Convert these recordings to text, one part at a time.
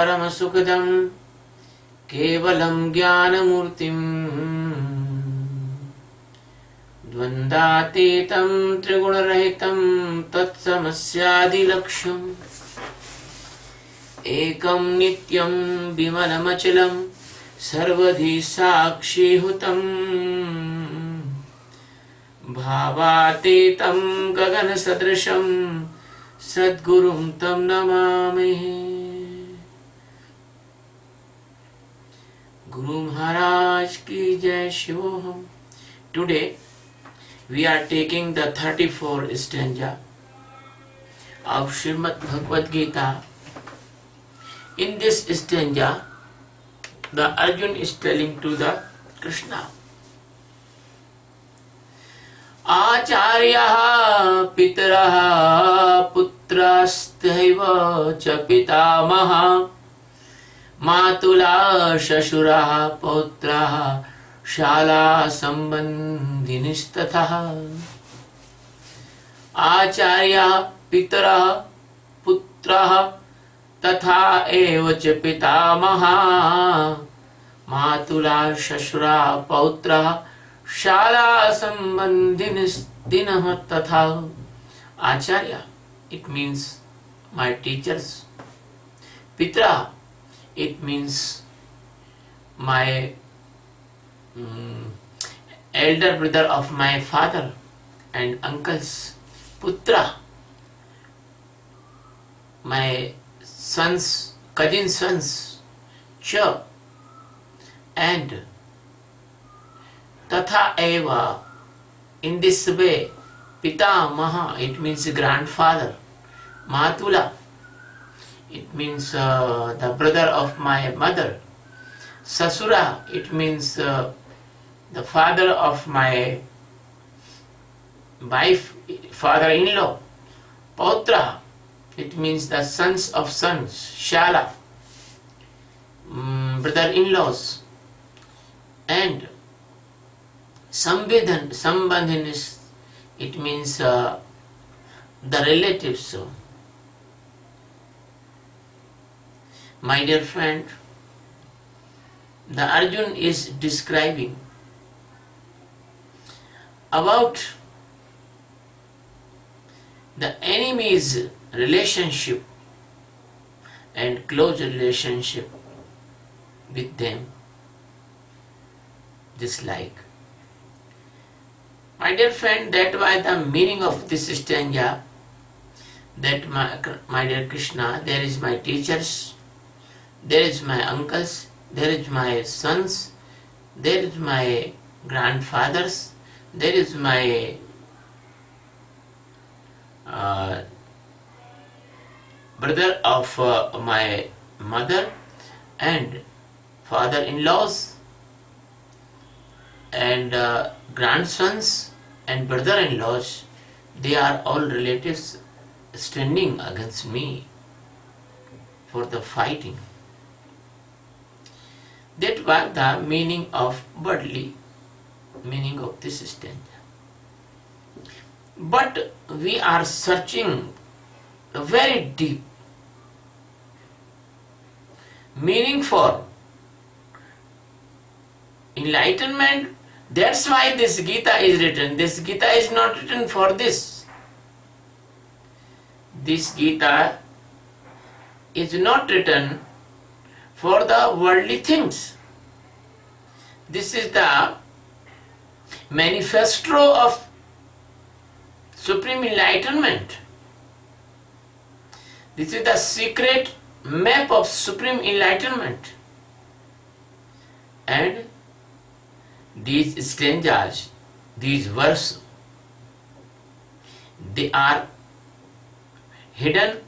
परमसुखदं केवलं ज्ञानमूर्तिं द्वन्द्वातीतं त्रिगुणरहितं तत्समस्यादिलक्ष्यम् एकं नित्यं विमलमचलं सर्वधि साक्षीभूतं भावातीतं गगनसदृशं सद्गुरुं तं Namami. Guru Maharaj ki jai Shivoham. Today we are taking the 34th stanza of Srimad Bhagavad Gita. In this stanza, the Arjun is telling to the Krishna, Acharyaha pitaraha putrastaiva cha pitamaha matula shashuraha pautraha shala sambandhinistatha. Acharya pitaraha putraha तथा एव च पितामहा मातुला शशुरा पौत्रः शाला संबंधिनः तथा. Acharya, it means my teachers. Pitra, it means my elder brother of my father and uncles. Putra, my sons, cousin sons, cha, and tatha eva, in this way, pitamaha, it means grandfather, matula, it means the brother of my mother, sasura, it means the father of my wife, father-in-law, pautra, it means the sons of sons, shala, brother-in-laws, and sambandhin is, it means the relatives. My dear friend, the Arjun is describing about the enemy's relationship and close relationship with them, dislike. My dear friend, that was the meaning of this stanza, that my dear Krishna, there is my teachers, there is my uncles, there is my sons, there is my grandfathers, there is my brother of my mother and father-in-laws and grandsons and brother-in-laws, they are all relatives standing against me for the fighting. That was the meaning of worldly meaning of this stanza. But we are searching very deep meaning for enlightenment. That's why this Gita is written. This Gita is not written for this. This Gita is not written for the worldly things. This is the manifesto of supreme enlightenment. This is the secret map of supreme enlightenment. And these stanzas, these verses, they are hidden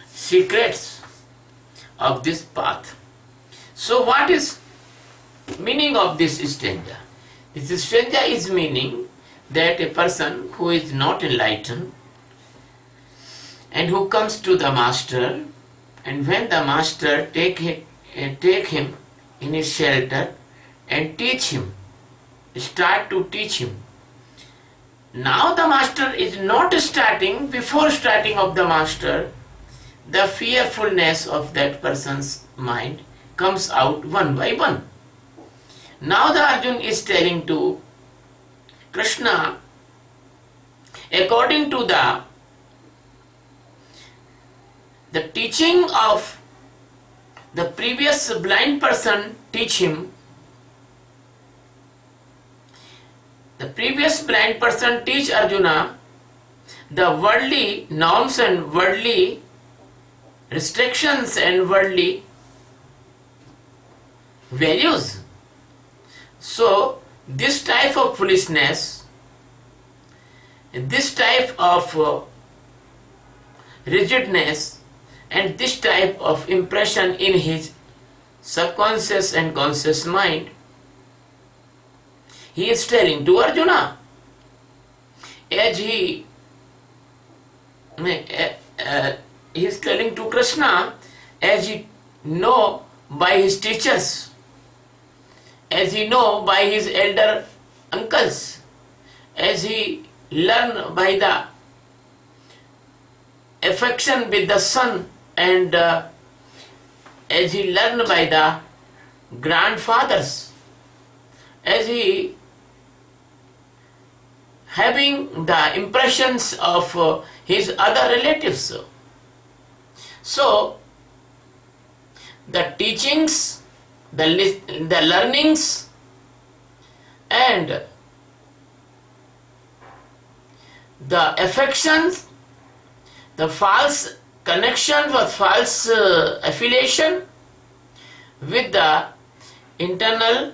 secrets of this path. So what is meaning of this stanza? This stanza is meaning that a person who is not enlightened and who comes to the master, and when the master take him in his shelter and teach him, start to teach him. Now the master is not starting, before starting of the master, the fearfulness of that person's mind comes out one by one. Now the Arjun is telling to Krishna, according to the teaching of the previous blind person teach him, the previous blind person teach Arjuna the worldly norms and worldly restrictions and worldly values. So this type of foolishness, this type of rigidness, and this type of impression in his subconscious and conscious mind, he is telling to Arjuna, as he is telling to Krishna, as he know by his teachers, as he know by his elder uncles, as he learn by the affection with the son, and as he learned by the grandfathers, as he having the impressions of his other relatives. So the teachings, the learnings, and the affections, the false connection with false affiliation with the internal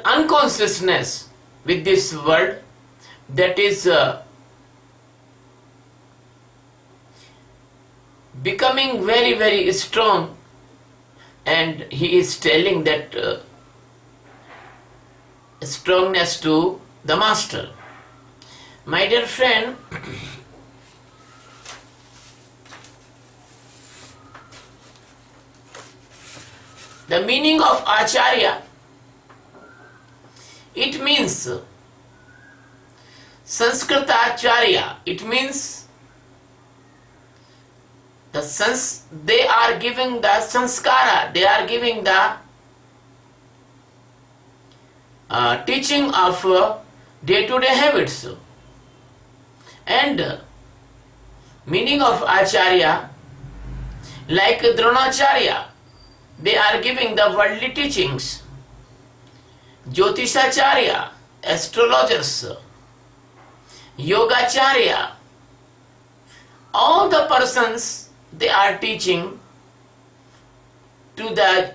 unconsciousness with this world, that is becoming very, very strong, and he is telling that strongness to the master. My dear friend, the meaning of Acharya, it means Sanskritacharya. It means they are giving the sanskara, they are giving the teaching of day-to-day habits. And meaning of Acharya, like Dronacharya, they are giving the worldly teachings. Jyotishacharya, astrologers, Yogacharya, all the persons, they are teaching to the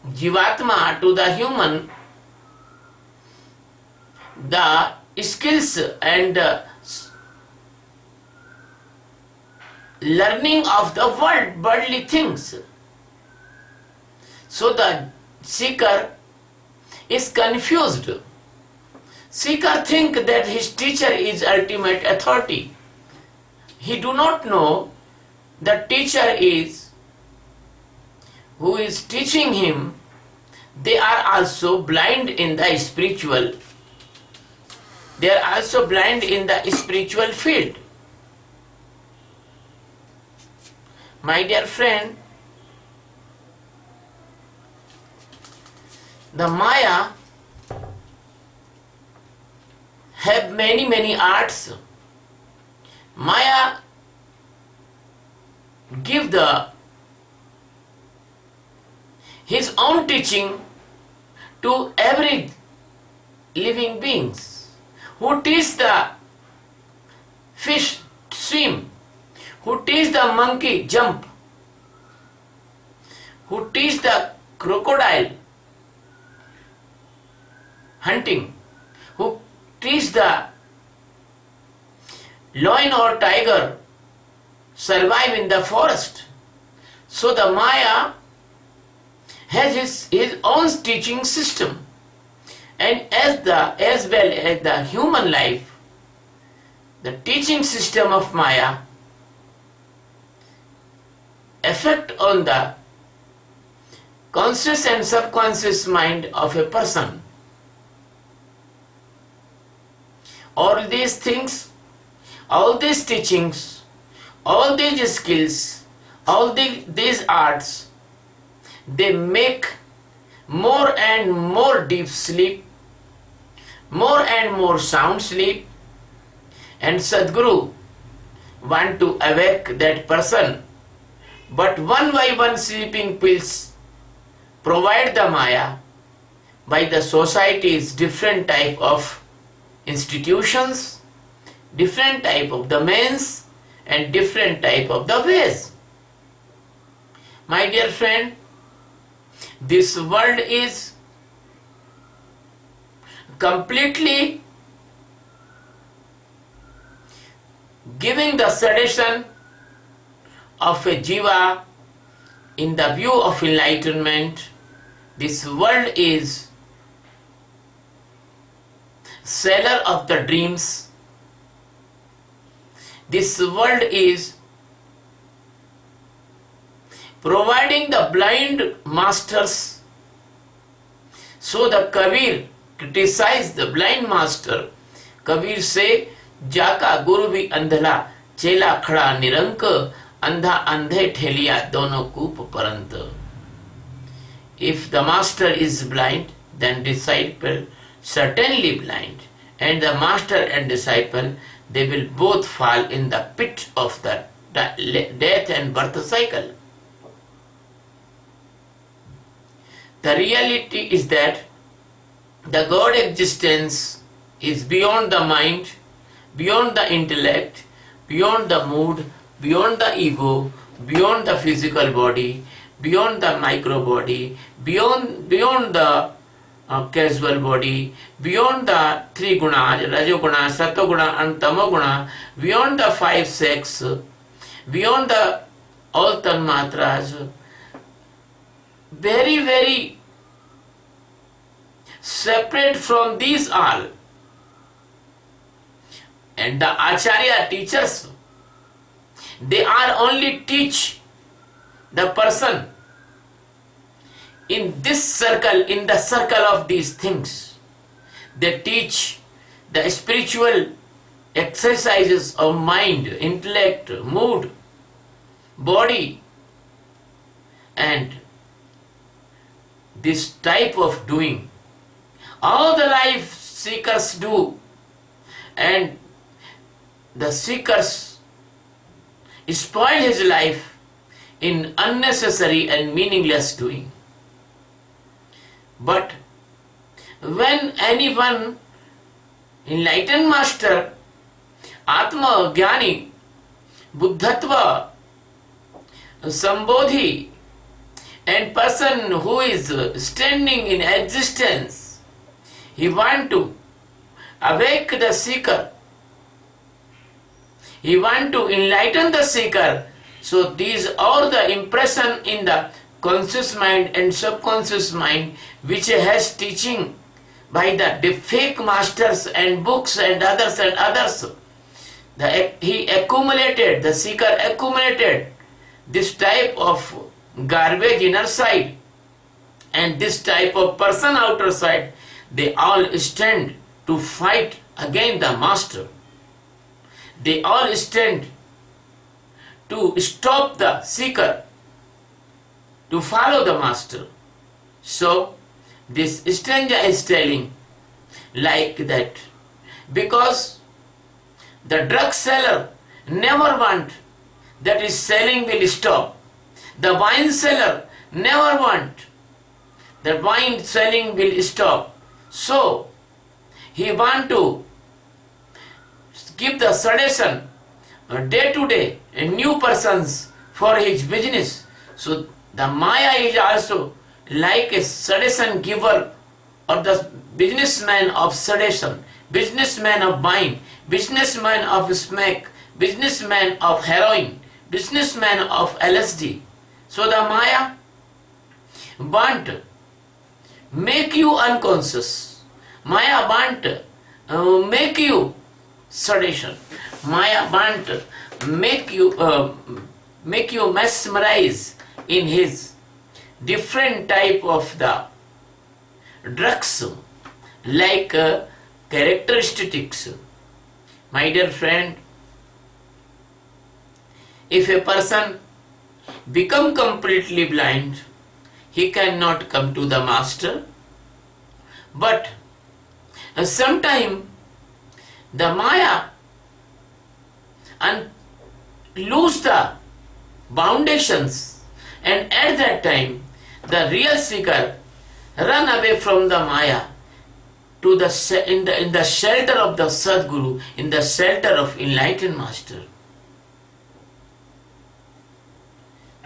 Jivatma, to the human, the skills and learning of the worldly things. So the seeker is confused. Seeker think that his teacher is ultimate authority. He do not know the teacher is who is teaching him. They are also blind in the spiritual. They are also blind in the spiritual field. My dear friend, the Maya have many arts. Maya give his own teaching to every living beings. Who teach the fish swim, who teach the monkey jump, who teach the crocodile hunting, who teach the lion or tiger survive in the forest. So the Maya has his own teaching system, and as well as the human life, the teaching system of Maya affect on the conscious and subconscious mind of a person. All these things, all these teachings, all these skills, these arts, they make more and more deep sleep, more and more sound sleep, and Sadguru want to awake that person, but one by one sleeping pills provide the Maya by the society's different type of institutions, different type of domains, and different type of the ways. My dear friend, this world is completely giving the suggestion of a jiva in the view of enlightenment. This world is seller of the dreams. This world is providing the blind masters. So the Kabir criticized the blind master. Kabir say, जाका गुरु भी अंधला चेला खड़ा निरंक अंधा अंधे ठेलिया दोनों कूप परंत. If the master is blind, then disciple certainly blind, and the master and disciple, they will both fall in the pit of the death and birth cycle. The reality is that the God existence is beyond the mind, beyond the intellect, beyond the mood, beyond the ego, beyond the physical body, beyond the micro body, beyond the casual body, beyond the three gunas, rajoguna, satoguna and tamoguna, beyond the five sex, beyond the all tanmatras, very, very separate from these all. And the Acharya teachers, they are only teach the person in this circle, in the circle of these things. They teach the spiritual exercises of mind, intellect, mood, body, and this type of doing. All the life seekers do, and the seekers spoil his life in unnecessary and meaningless doing. But when anyone enlightened master, Atma Jnani, Buddhatva, Sambodhi, and person who is standing in existence, he want to awake the seeker. He want to enlighten the seeker. So these are the impression in the conscious mind and subconscious mind, which has teaching by the fake masters and books and others and others. He accumulated, the seeker accumulated this type of garbage inner side and this type of person outer side. They all stand to fight against the master. They all stand to stop the seeker to follow the master. So this stranger is telling like that, because the drug seller never want that his selling will stop. The wine seller never want that wine selling will stop. So he want to give the suggestion day to day new persons for his business. So the Maya is also like a suggestion giver or the businessman of suggestion, businessman of wine, businessman of smack, businessman of heroin, businessman of LSD. So the Maya want make you unconscious. Maya want make you sedation. Maya want make you mesmerize in his different type of the drugs like characteristics. My dear friend, If a person become completely blind, he cannot come to the master. But sometime the Maya and lose the foundations, and at that time the real seeker run away from the Maya to in the shelter of the Sadguru, in the shelter of enlightened master.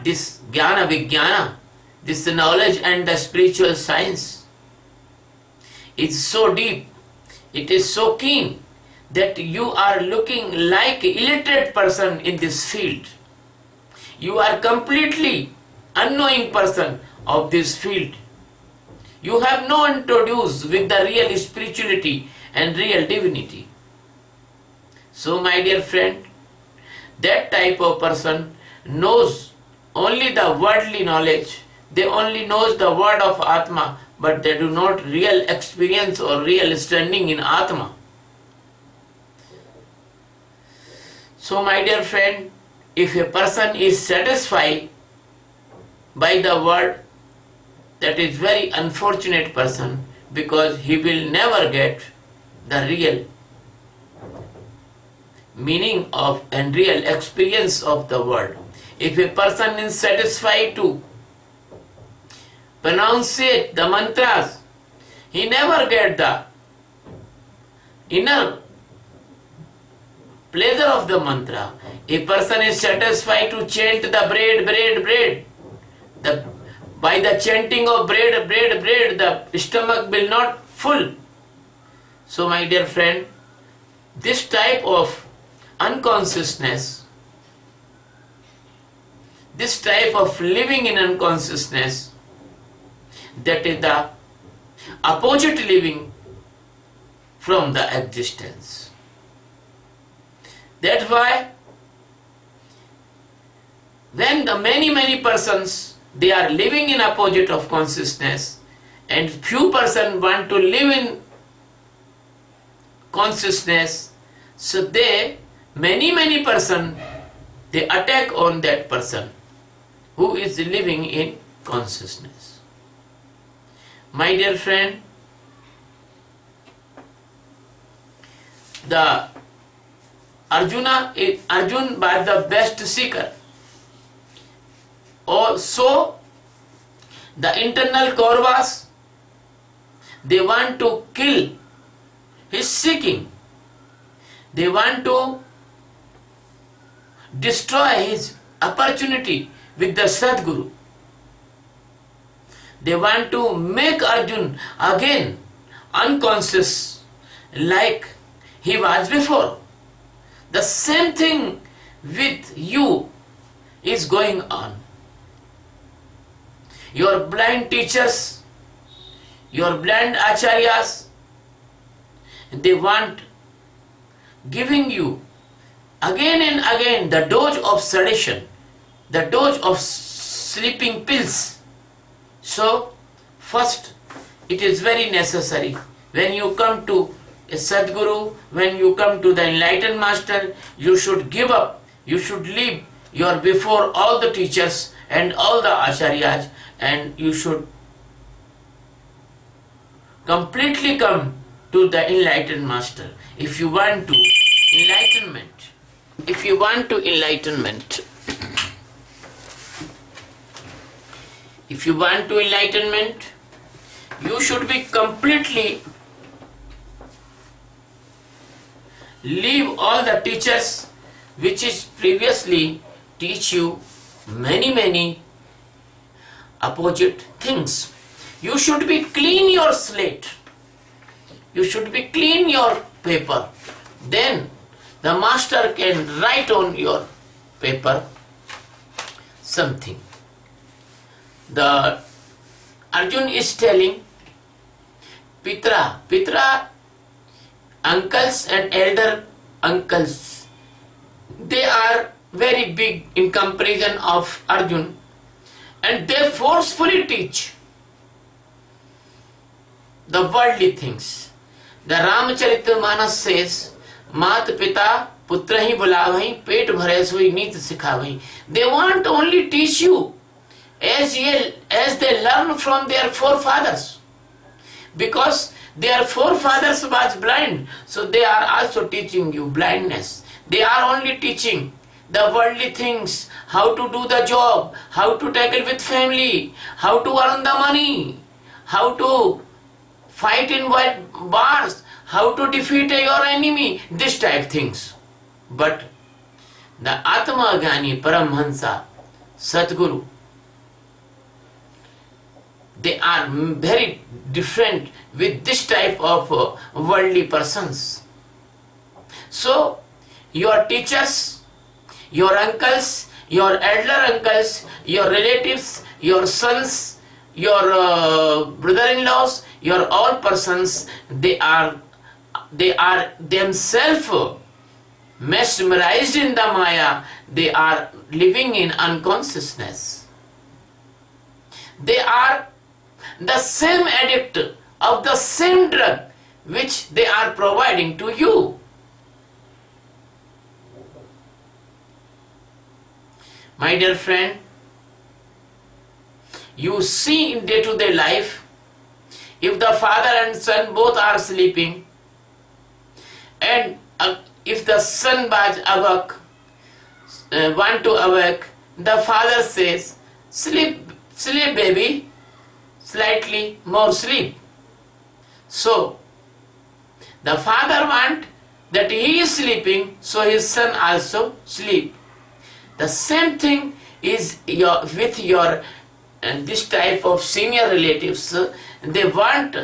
This Jnana Vijnana, this knowledge and the spiritual science is so deep, it is so keen that you are looking like an illiterate person in this field. You are completely unknowing person of this field. You have no introduced with the real spirituality and real divinity. So my dear friend, that type of person knows only the worldly knowledge. They only knows the word of Atma, but they do not real experience or real standing in Atma. So my dear friend, if a person is satisfied by the word, that is very unfortunate person, because he will never get the real meaning of and real experience of the word. If a person is satisfied to pronunciate the mantras, he never get the inner pleasure of the mantra. A person is satisfied to chant the bread. By the chanting of bread, the stomach will not full. So my dear friend, this type of unconsciousness, this type of living in unconsciousness, that is the opposite living from the existence. That's why when the many persons, they are living in opposite of consciousness, and few persons want to live in consciousness, so they, many person, they attack on that person who is living in consciousness. My dear friend, the Arjun was the best seeker. So the internal Kauravas, they want to kill his seeking. They want to destroy his opportunity with the Sadguru. They want to make Arjun again unconscious like he was before. The same thing with you is going on. Your blind teachers, your blind acharyas, they want giving you again and again the dose of sedation, the dose of sleeping pills. So first, it is very necessary when you come to a Sadguru, when you come to the enlightened master, you should give up, you should leave your before all the teachers and all the acharyas, and you should completely come to the enlightened master. If you want to enlightenment, you should be completely leave all the teachers which is previously teach you many opposite things. You should be clean your slate. You should be clean your paper. Then the master can write on your paper something. The Arjun is telling Pitra, uncles and elder uncles, they are very big in comparison of Arjun, and they forcefully teach the worldly things. The Ramacharita Manas says, Mat Pita पुत्र ही बुलावहीं, पेट भरे सोई नीत सिखावहीं. They want to only teach you as they learn from their forefathers. Because their forefathers was blind, so they are also teaching you blindness. They are only teaching the worldly things, how to do the job, how to tackle with family, how to earn the money, how to fight in wars, how to defeat your enemy, this type things. But the Atma Jnani Paramhansa, Sadguru, they are very different with this type of worldly persons. So, your teachers, your uncles, your elder uncles, your relatives, your sons, your brother-in-laws, your all persons, they are themselves mesmerized in the Maya. They are living in unconsciousness. They are the same addict of the same drug which they are providing to you. My dear friend, you see in day-to-day life, if the father and son both are sleeping, and if the son was want to awake, the father says, sleep, sleep baby, slightly more sleep. So, the father want that he is sleeping, so his son also sleep. The same thing is with your this type of senior relatives. They want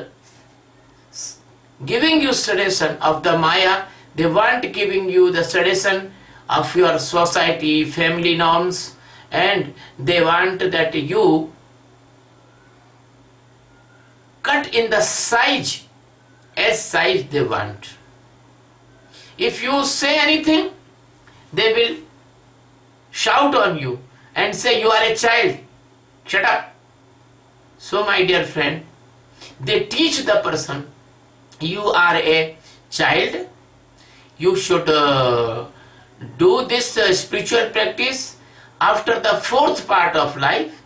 giving you suggestion of the Maya. They want giving you the suggestion of your society, family norms, and they want that you cut in the size as size they want. If you say anything, they will shout on you and say you are a child, shut up. So my dear friend, they teach the person, you are a child, you should do this spiritual practice after the fourth part of life.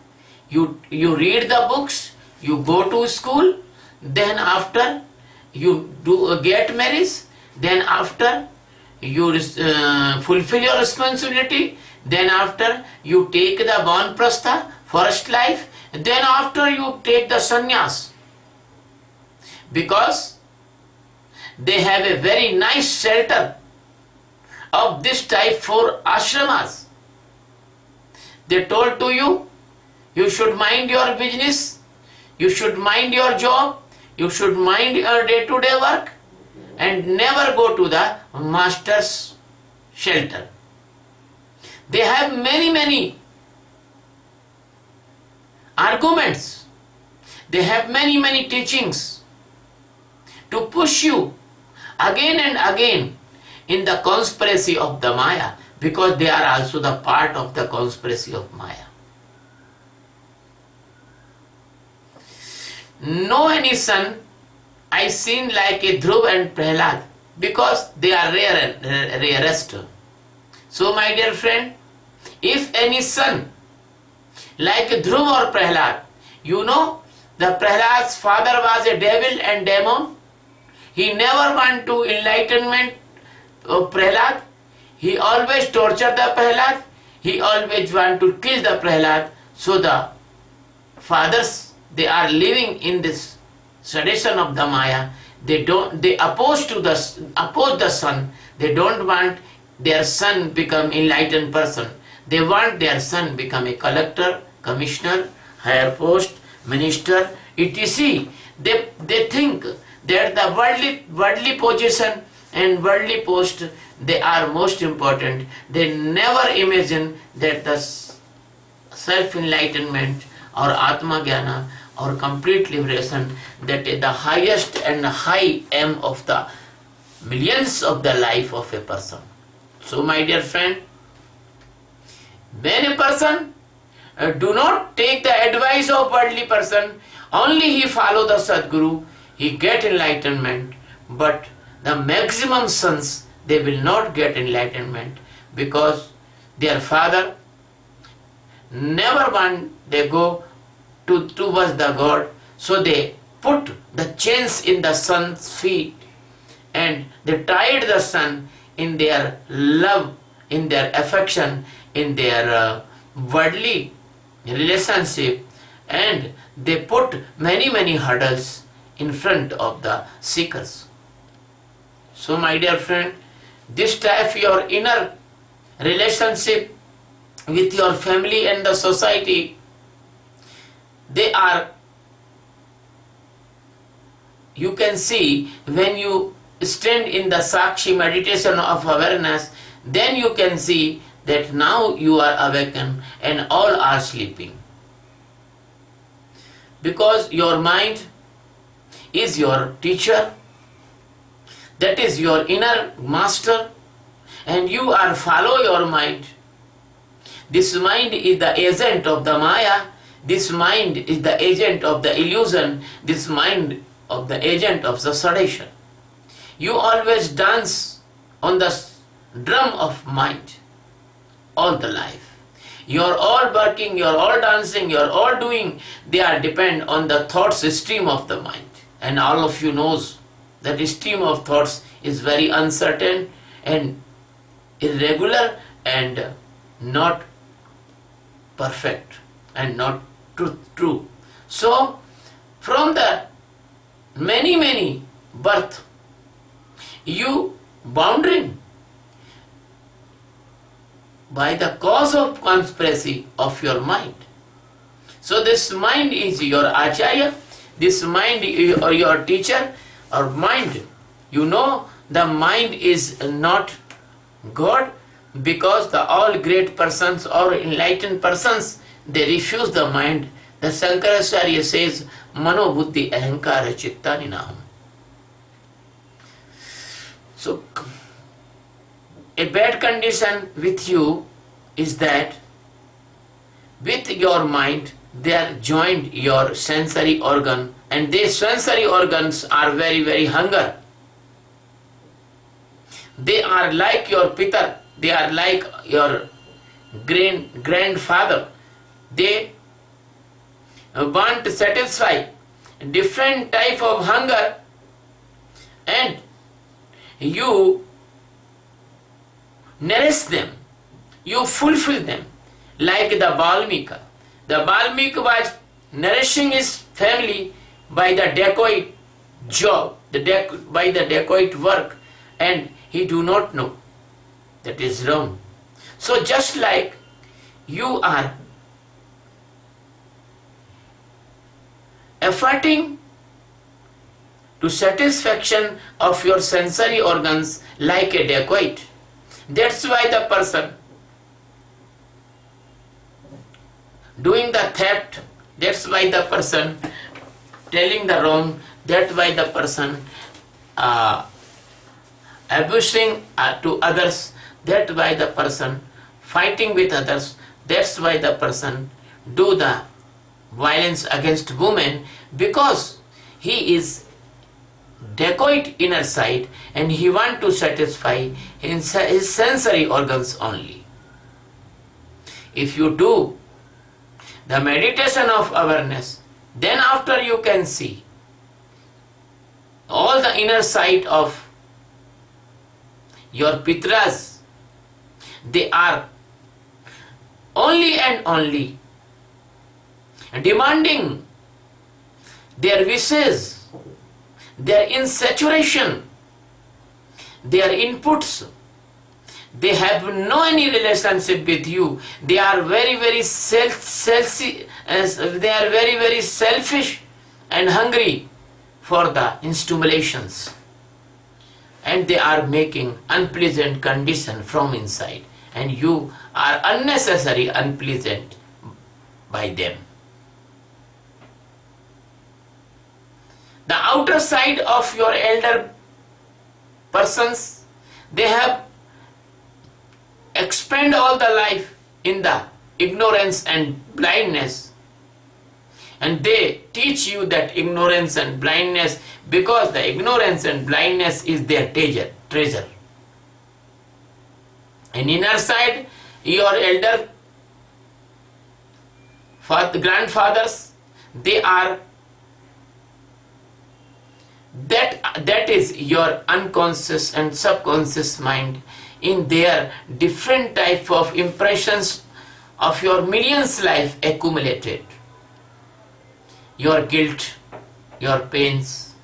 You read the books, you go to school, then after you do get married, then after you fulfill your responsibility, then after you take the Vanprastha, first life, then after you take the sannyas. Because they have a very nice shelter of this type for ashramas. They told to you, you should mind your business, you should mind your job, you should mind your day-to-day work, and never go to the master's shelter. They have many arguments. They have many teachings to push you again and again in the conspiracy of the Maya, because they are also the part of the conspiracy of Maya. No any son I seen like a Dhruv and Prahlad, because they are rarest. So my dear friend, if any son like Dhruv or Prahlad, you know the Prahlad's father was a devil and demon. He never want to enlightenment of Prahlad. He always tortured the Prahlad. He always want to kill the Prahlad. So the fathers, they are living in this tradition of the Maya. They oppose the son. They don't want their son become enlightened person. They want their son become a collector, commissioner, higher post, minister, etc. They think that the worldly position and worldly post, they are most important. They never imagine that the self-enlightenment or Atma Jnana or complete liberation, that is the highest and high aim of the millions of the life of a person. So my dear friend, when a person do not take the advice of worldly person, only he follow the Sadguru, he get enlightenment. But the maximum sons, they will not get enlightenment, because their father never want they go towards the God, so they put the chains in the son's feet and they tied the son in their love, in their affection, in their worldly relationship, and they put many hurdles in front of the seekers. So my dear friend, this type your inner relationship with your family and the society, they are, you can see when you stand in the Sakshi meditation of awareness, then you can see that now you are awakened and all are sleeping. Because your mind is your teacher, that is your inner master, and you are follow your mind. This mind is the agent of the Maya, this mind is the agent of the illusion, this mind of the agent of the sedation. You always dance on the drum of mind all the life. You are all working, you are all dancing, you are all doing, they are depend on the thoughts stream of the mind. And all of you knows that stream of thoughts is very uncertain and irregular and not perfect and not true. So from the many birth, you bounding by the cause of conspiracy of your mind. So this mind is your acharya, this mind is your teacher or mind. You know the mind is not God, because the all great persons or enlightened persons, they refuse the mind. The Shankaracharya says, Mano Buddhi Ahankara Chitta Ninaham. So a bad condition with you is that with your mind they are joined your sensory organ, and these sensory organs are very hunger. They are like your pitar, they are like your grandfather. They want to satisfy different type of hunger, and you nourish them, you fulfill them, like the Valmika. The Valmika was nourishing his family by the dacoit job, by the dacoit work, and he do not know that is wrong. So just like you are efforting to satisfaction of your sensory organs like a dacoit, that's why the person doing the theft, that's why the person telling the wrong, that's why the person abusing to others, that's why the person fighting with others, that's why the person do the violence against women, because he is dacoit inner side and he want to satisfy his sensory organs only. If you do the meditation of awareness, then after you can see all the inner side of your pitras, they are only and only demanding their wishes, their insaturation, their inputs. They have no any relationship with you. They are very selfish and hungry for the stimulations, and they are making unpleasant condition from inside, and you are unnecessary unpleasant by them. The outer side of your elder persons, they have expend all the life in the ignorance and blindness, and they teach you that ignorance and blindness, because the ignorance and blindness is their treasure. And inner side, your elder grandfathers, they are, that is your unconscious and subconscious mind in their different type of impressions of your millions life accumulated. Your guilt, your pains,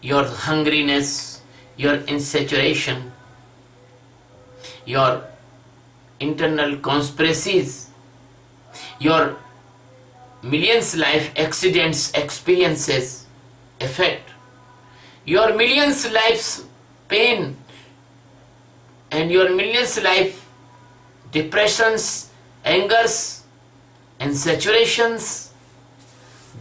your hungriness, your insaturation, your internal conspiracies, your millions life accidents, experiences, effect, your millions lives pain, and your millions life depressions, angers, and saturations,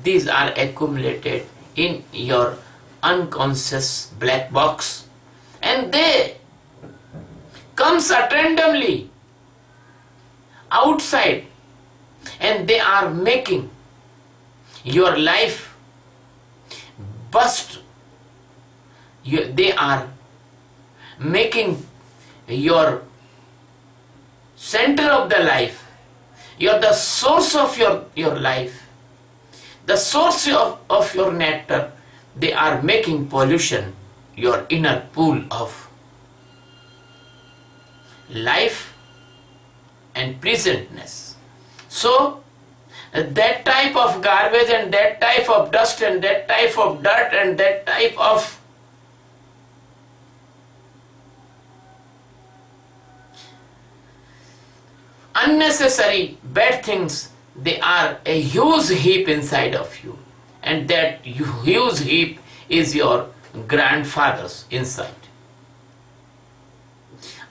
these are accumulated in your unconscious black box, and they comes at randomly outside, and they are making your life burst. They are making your center of the life. You are the source of your life, the source of your nectar. They are making pollution, your inner pool of life and pleasantness. So that type of garbage and that type of dust and that type of dirt and that type of unnecessary bad things, they are a huge heap inside of you, and that huge heap is your grandfather's inside.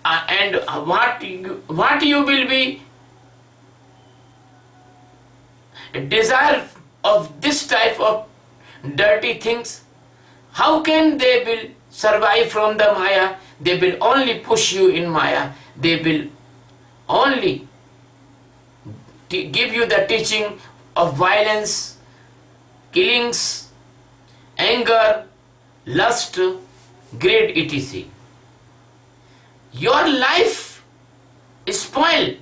And what you will be desire of this type of dirty things, how can they will survive from the Maya? They will only push you in Maya. They will only give you the teaching of violence, killings, anger, lust, greed, etc. Your life is spoiled,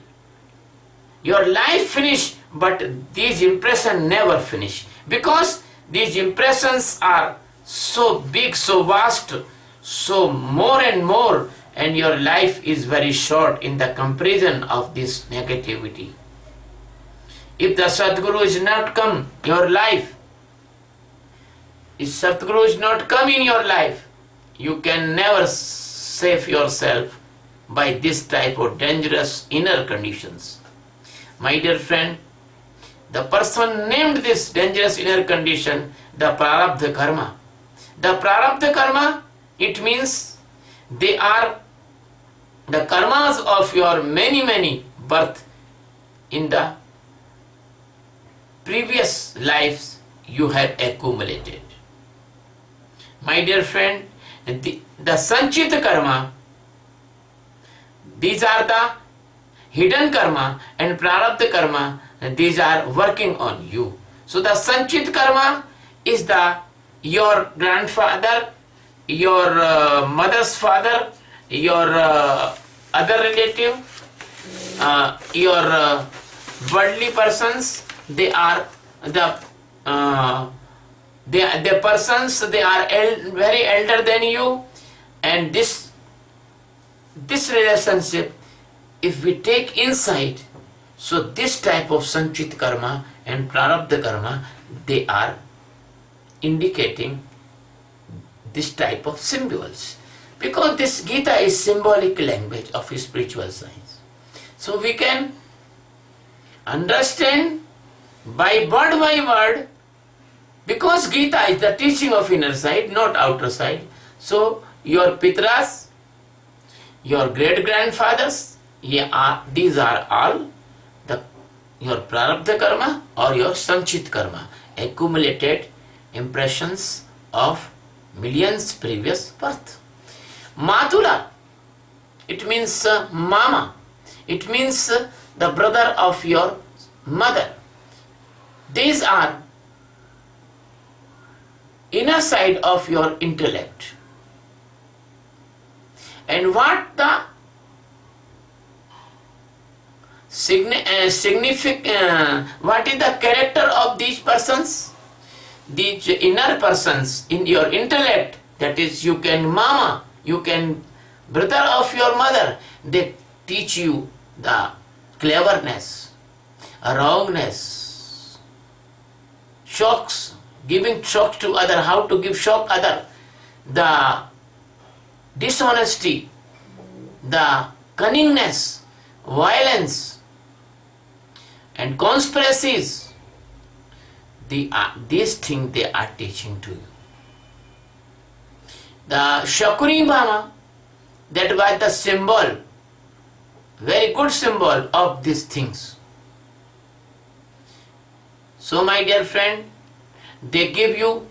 your life finished, but these impressions never finish, because these impressions are so big, so vast, so more and more, and your life is very short in the comparison of this negativity. If the Sadguru is not come in your life, if Sadguru is not come in your life, you can never save yourself by this type of dangerous inner conditions. My dear friend, the person named this dangerous inner condition the prarabdha karma. The prarabdha karma, it means they are the karmas of your many birth in the previous lives you have accumulated. My dear friend, the sanchita karma, these are the hidden karma, and prarabdha karma, these are working on you. So the sanchit karma is your grandfather, your mother's father, your other relative, your worldly persons. They are the persons, they are very elder than you, and this relationship, if we take inside, so this type of sanchit karma and prarabdha karma, they are indicating this type of symbols, because this Gita is symbolic language of spiritual science. So we can understand by word, because Gita is the teaching of inner side, not outer side. So your pitras, your great grandfathers, these are all your prarabdha karma or your sanchit karma, accumulated impressions of millions previous birth. Matula, it means mama, it means the brother of your mother. These are inner side of your intellect. And what the what is the character of these persons? These inner persons in your intellect, that is, you can mama, you can brother of your mother, they teach you the cleverness, wrongness, shocks, giving shock to other, how to give shock other, the dishonesty, the cunningness, violence, and conspiracies. These things they are teaching to you. The Shakuni Bhama, that was the symbol, very good symbol of these things. So my dear friend, they give you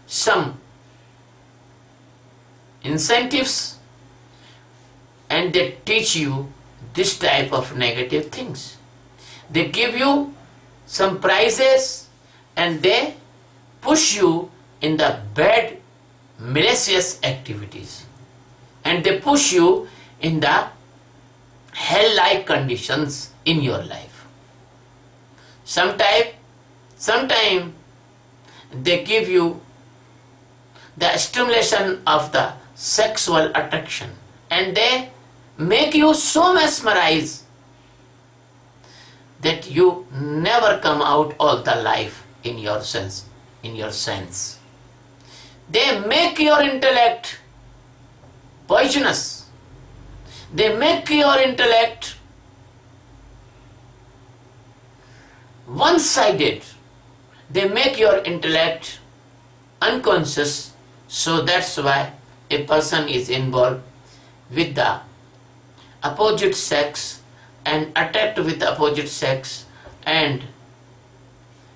some incentives and they teach you this type of negative things. They give you some prizes and they push you in the bad, malicious activities. And they push you in the hell-like conditions in your life. Sometime they give you the stimulation of the sexual attraction and they make you so mesmerized that you never come out of the life in your sense. They make your intellect poisonous. They make your intellect one-sided. They make your intellect unconscious. So that's why a person is involved with the opposite sex and attacked with the opposite sex, and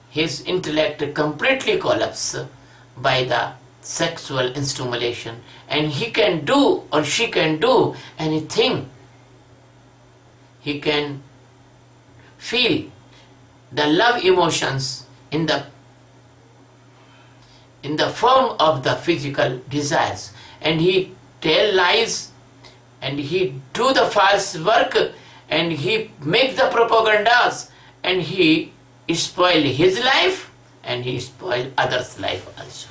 his intellect completely collapses by the sexual stimulation, and he can do or she can do anything. He can feel the love emotions in the form of the physical desires, and he tell lies and he do the false work and he make the propagandas and he spoil his life and he spoil others' life also.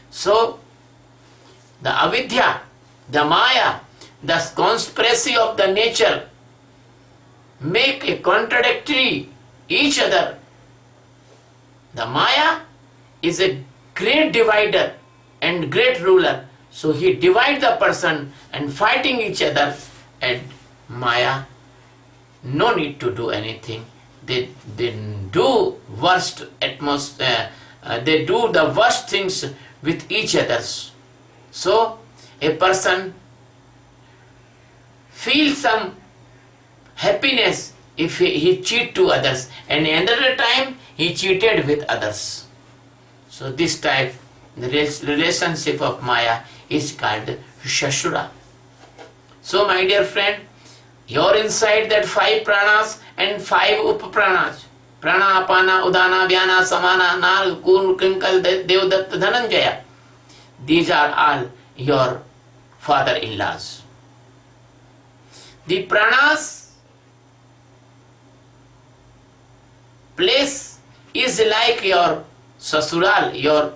So the avidya, the maya, the conspiracy of the nature make a contradictory each other. The maya is a great divider and great ruler. So he divide the person and fighting each other, and maya no need to do anything. They do worst they do the worst things with each others. So a person feels some happiness if he cheat to others, and another time he cheated with others. So this type, the relationship of maya is called shashura. So my dear friend, you're inside that 5 pranas and 5 upapranas. Prana, apana, udana, vyana, samana, nar, kun, kinkal, devdatta, dhananjaya. These are all your father-in-laws. The pranas place is like your sasural, your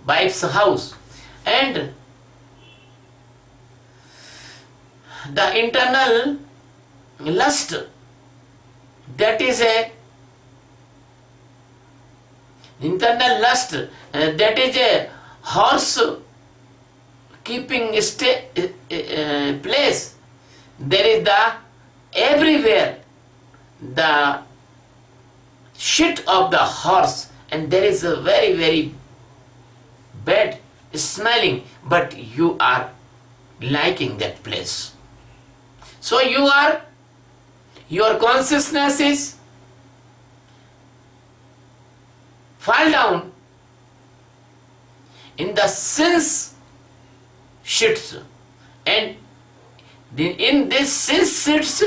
wife's house, and the internal lust, that is a internal lust, that is a horse keeping place. There is the everywhere the shit of the horse, and there is a very, very bad smelling, but you are liking that place. So your consciousness is fall down in the sense shits, and in this sense shits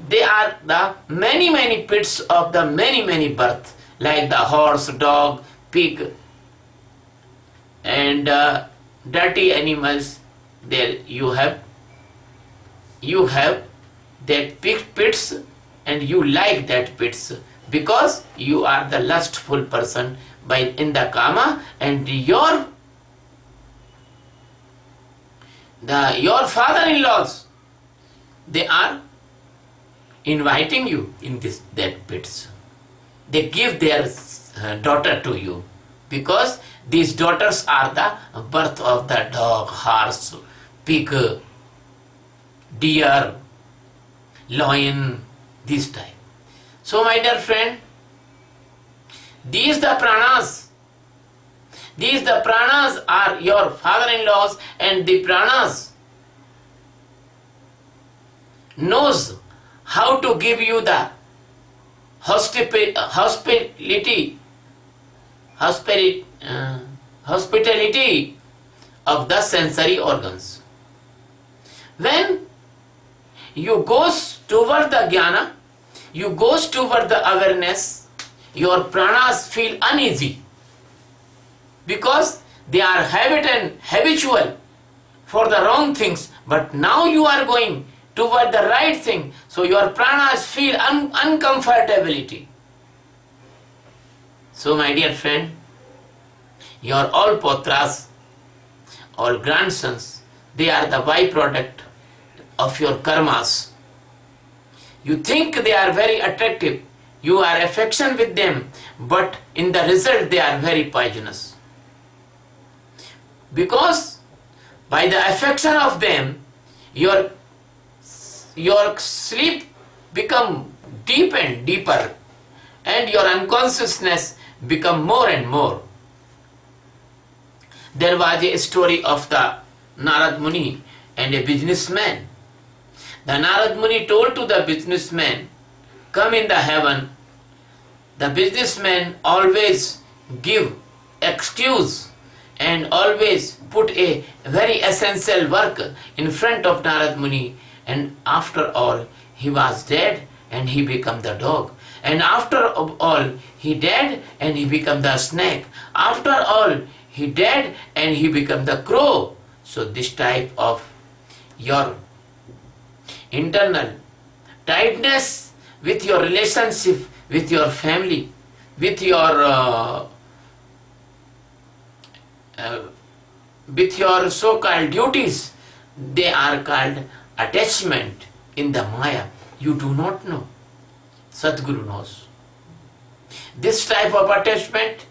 there are the many pits of the many births, like the horse, dog, pig, and dirty animals. There you have that pig pits and you like that bits because you are the lustful person in the kama, and your father-in-laws, they are inviting you in that pits. They give their daughter to you because these daughters are the birth of the dog, horse, pig, deer, lion, this type. So my dear friend, these the pranas. These the pranas are your father-in-laws, and the pranas knows how to give you the hospitality of the sensory organs. When you goes toward the jnana, you goes toward the awareness, your pranas feel uneasy because they are habitual for the wrong things, but now you are going toward the right thing, so your pranas feel uncomfortability. So my dear friend, your all potras, all grandsons, they are the byproduct of your karmas. You think they are very attractive, you are affection with them, but in the result they are very poisonous. Because by the affection of them, your sleep become deep and deeper, and your unconsciousness become more and more. There was a story of the Narad Muni and a businessman. The Narad Muni told to the businessman, come in the heaven. The businessman always give excuse and always put a very essential work in front of Narad Muni, and after all he was dead and he became the dog, and after all he dead and he became the snake, after all he dead and he became the crow. So this type of your internal tightness with your relationship with your family, with your so-called duties, they are called attachment in the Maya. You do not know. Sadguru knows. This type of attachment,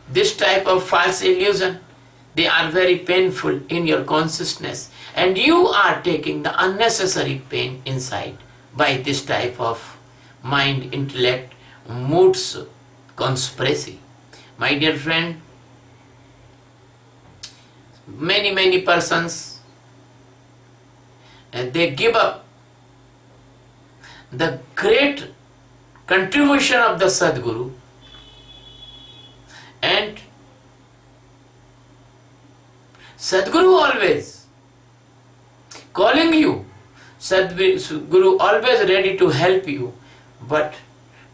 this type of false illusion, they are very painful in your consciousness, and you are taking the unnecessary pain inside by this type of mind, intellect, moods, conspiracy. My dear friend, many persons, they give up the great contribution of the Sadguru, and Sadguru always calling you, Sadguru always ready to help you, but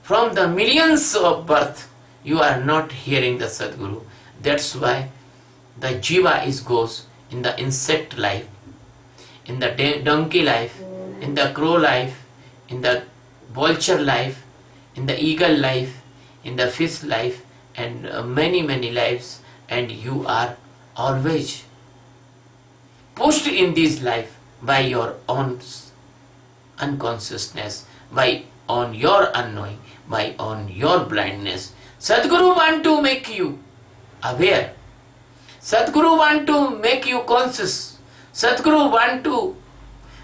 from the millions of birth you are not hearing the Sadguru. That's why the jiva goes in the insect life, in the donkey life, in the crow life, in the vulture life, in the eagle life, in the fish life, and many lives, and you are always pushed in this life by your own unconsciousness, by on your unknowing, by on your blindness. Sadguru want to make you aware. Sadguru want to make you conscious. Sadguru want to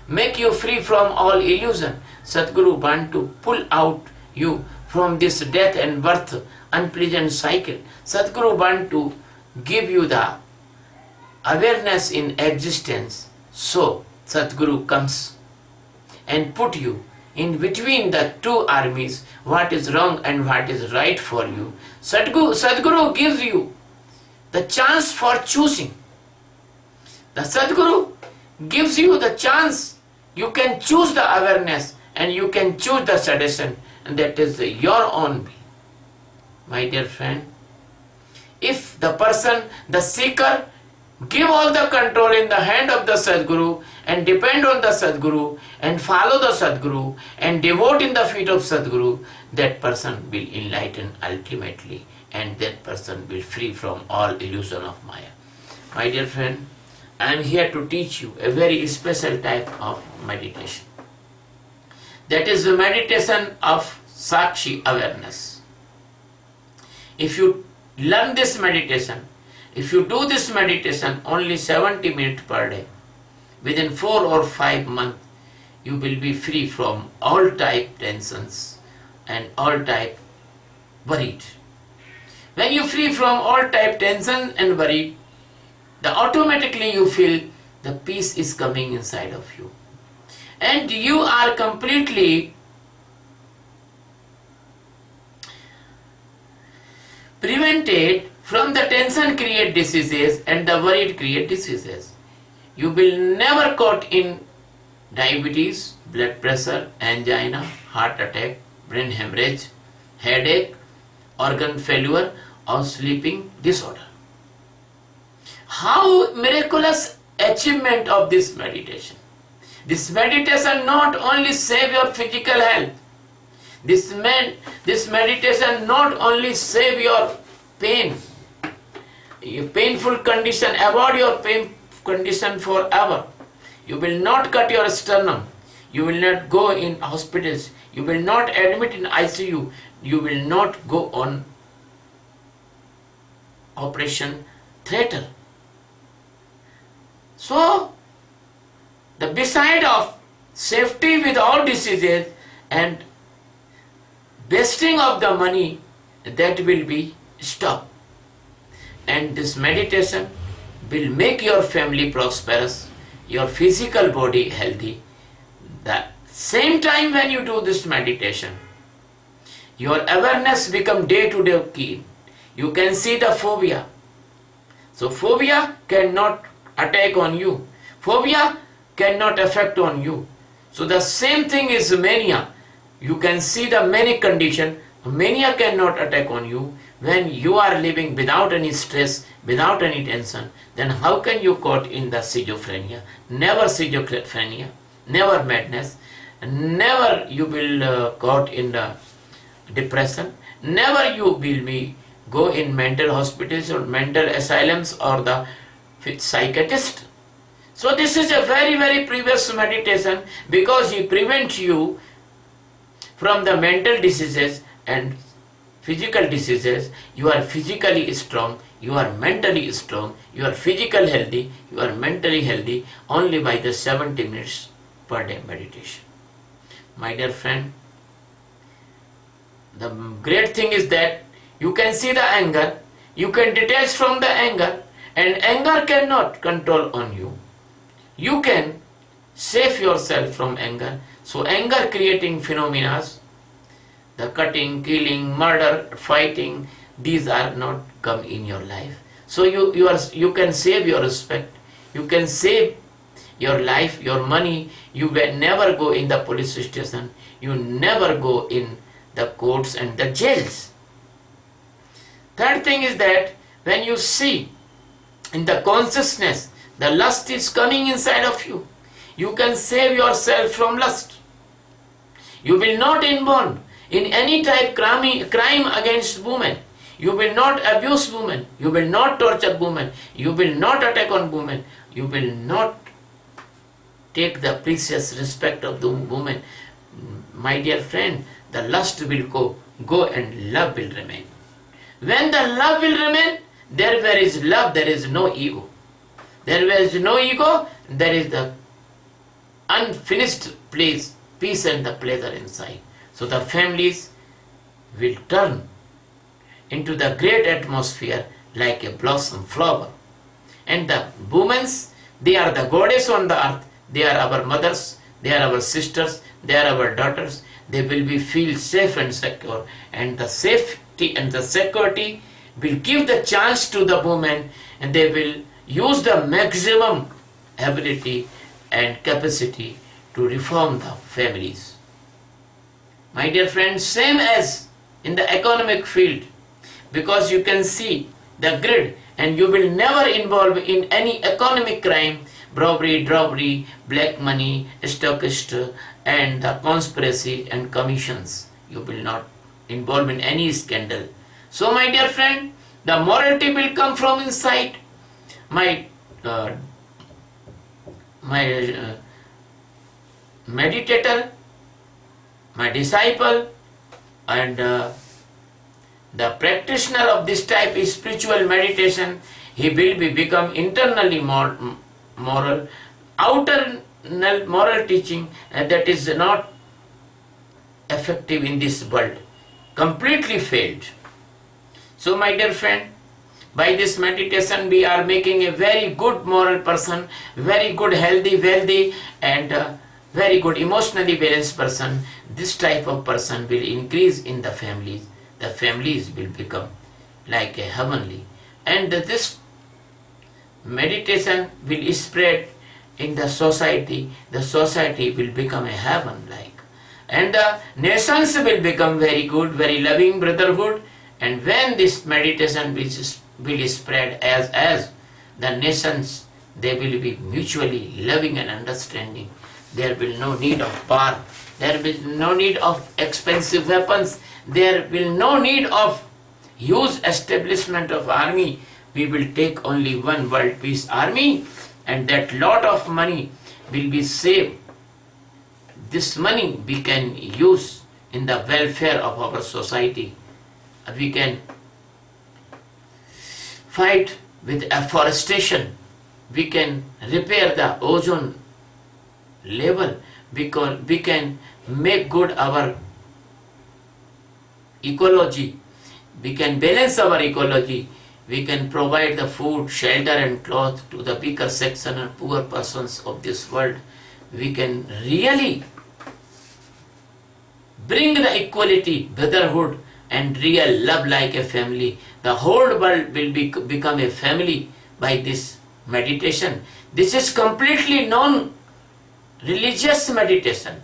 make you free from all illusion. Sadguru want to pull out you from this death and birth unpleasant cycle. Sadguru want to give you the awareness in existence. So Sadguru comes and put you in between the two armies, what is wrong and what is right for you. Sadguru gives you the chance for choosing. The Sadguru gives you the chance. You can choose the awareness and you can choose the suggestion, and that is your own being. My dear friend, if the person, the seeker, Give all the control in the hand of the Sadguru and depend on the Sadguru and follow the Sadguru and devote in the feet of Sadguru, that person will enlighten ultimately, and that person will free from all illusion of Maya. My dear friend, I am here to teach you a very special type of meditation. That is the meditation of Sakshi awareness. If you learn this meditation, if you do this meditation only 70 minutes per day, within 4 or 5 months, you will be free from all type tensions and all type worried. When you free from all type tension and worry, then automatically you feel the peace is coming inside of you. And you are completely prevented from the tension create diseases and the worried create diseases. You will never caught in diabetes, blood pressure, angina, heart attack, brain hemorrhage, headache, organ failure or sleeping disorder. How miraculous achievement of this meditation. This meditation not only save your physical health, this meditation not only save your pain, your painful condition, avoid your pain condition forever. You will not cut your sternum, you will not go in hospitals, you will not admit in ICU, you will not go on operation theatre. So, the beside of safety with all diseases and wasting of the money, that will be stopped. And this meditation will make your family prosperous, your physical body healthy. The same time when you do this meditation, your awareness become day to day keen. You can see the phobia. So phobia cannot attack on you. Phobia cannot affect on you. So the same thing is mania. You can see the many condition. Mania cannot attack on you. When you are living without any stress, without any tension, then how can you caught in the schizophrenia? Never schizophrenia, never madness, never you will caught in the depression, never you will be go in mental hospitals or mental asylums or the psychiatrist. So this is a very, very previous meditation, because he prevents you from the mental diseases and physical diseases. You are physically strong, you are mentally strong, you are physically healthy, you are mentally healthy only by the 70 minutes per day meditation. My dear friend, the great thing is that you can see the anger, you can detach from the anger, and anger cannot control on you. You can save yourself from anger. So anger creating phenomena, the cutting, killing, murder, fighting, these are not come in your life. So you can save your respect, you can save your life, your money. You will never go in the police station, you never go in the courts and the jails. Third thing is that when you see in the consciousness, the lust is coming inside of you, you can save yourself from lust. You will not involve in any type crime against women. You will not abuse women. You will not torture women. You will not attack on women. You will not take the precious respect of the woman. My dear friend, the lust will go and love will remain. When the love will remain, where is love, there is no ego. There is no ego, there is the unfinished place, peace and the pleasure inside. So the families will turn into the great atmosphere like a blossom flower. And the women, they are the goddess on the earth. They are our mothers, they are our sisters, they are our daughters. They will be feel safe and secure. And the safety and the security will give the chance to the women, and they will use the maximum ability and capacity to reform the families. My dear friends, same as in the economic field, because you can see the grid, and you will never involve in any economic crime, robbery, black money, stockist, and the conspiracy and commissions. You will not involve in any scandal. So, my dear friend, the morality will come from inside. My uh, my meditator, my disciple, and the practitioner of this type is spiritual meditation. He will become internally moral, outer moral teaching that is not effective in this world, completely failed. So, my dear friend, by this meditation we are making a very good moral person, very good healthy, wealthy, and very good emotionally balanced person. This type of person will increase in the families. The families will become like a heavenly, and this meditation will spread in the society. The society will become a heaven like, and the nations will become very good, very loving brotherhood. And when this meditation will spread as the nations, they will be mutually loving and understanding. There will no need of power, there will no need of expensive weapons, there will no need of huge establishment of army. We will take only one world peace army, and that lot of money will be saved. This money we can use in the welfare of our society. We can fight with afforestation. We can repair the ozone level, because we can make good our ecology. We can balance our ecology. We can provide the food, shelter and cloth to the weaker section and poor persons of this world. We can really bring the equality, brotherhood and real love like a family. The whole world will become a family by this meditation. This is completely non-religious meditation.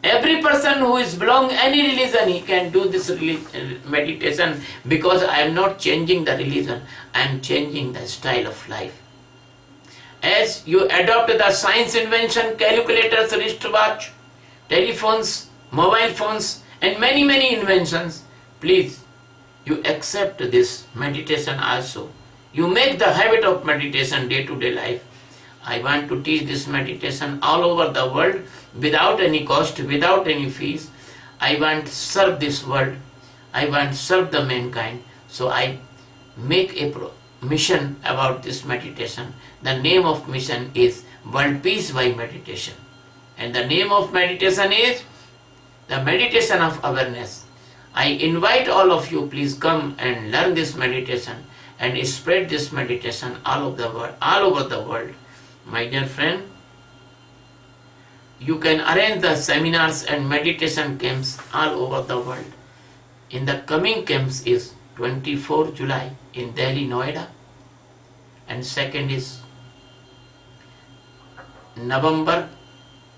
Every person who is belong any religion, he can do this meditation, because I am not changing the religion, I am changing the style of life. As you adopt the science invention, calculators, wristwatch, telephones, mobile phones and many inventions, please, you accept this meditation also. You make the habit of meditation day to day life. I want to teach this meditation all over the world without any cost, without any fees. I want to serve this world. I want to serve the mankind. So I make a mission about this meditation. The name of mission is World Peace by Meditation. And the name of meditation is the meditation of awareness. I invite all of you, please come and learn this meditation and spread this meditation all over the world. My dear friend, you can arrange the seminars and meditation camps all over the world. In the coming camps is 24 July in Delhi, Noida, and second is November,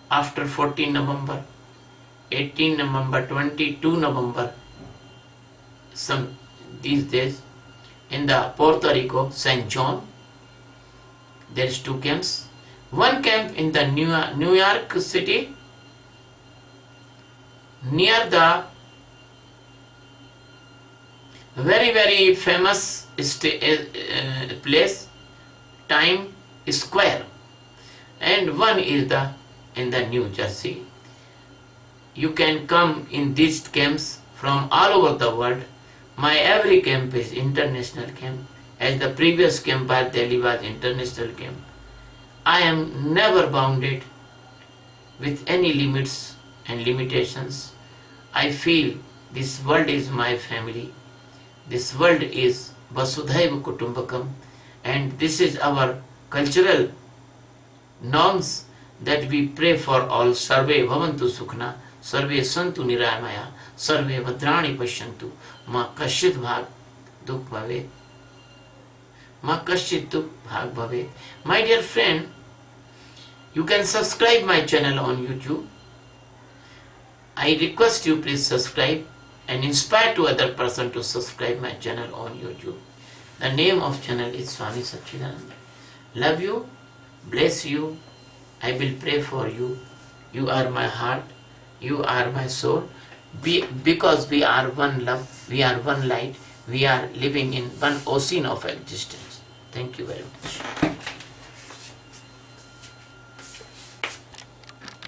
after 14 November, 18 November, 22 November, some these days in the Puerto Rico, St. John. There is 2 camps. One camp in the New York City, near the very famous place, Times Square, and one is in the New Jersey. You can come in these camps from all over the world. My every camp is international camp, as the previous camp at Delhi was international camp. I am never bounded with any limits and limitations. I feel this world is my family. This world is Vasudhaiva Kutumbakam, and this is our cultural norms that we pray for all. Sarve bhavantu sukhna, sarve santu niramaya, sarve bhadrani pashyantu, ma kashit bhag dukh bhave. My dear friend, you can subscribe my channel on YouTube. I request you, please subscribe and inspire to other person to subscribe my channel on YouTube. The name of channel is Swami Satchidananda. Love you, bless you, I will pray for you. You are my heart, you are my soul. Because we are one love, we are one light, we are living in one ocean of existence. Thank you very much.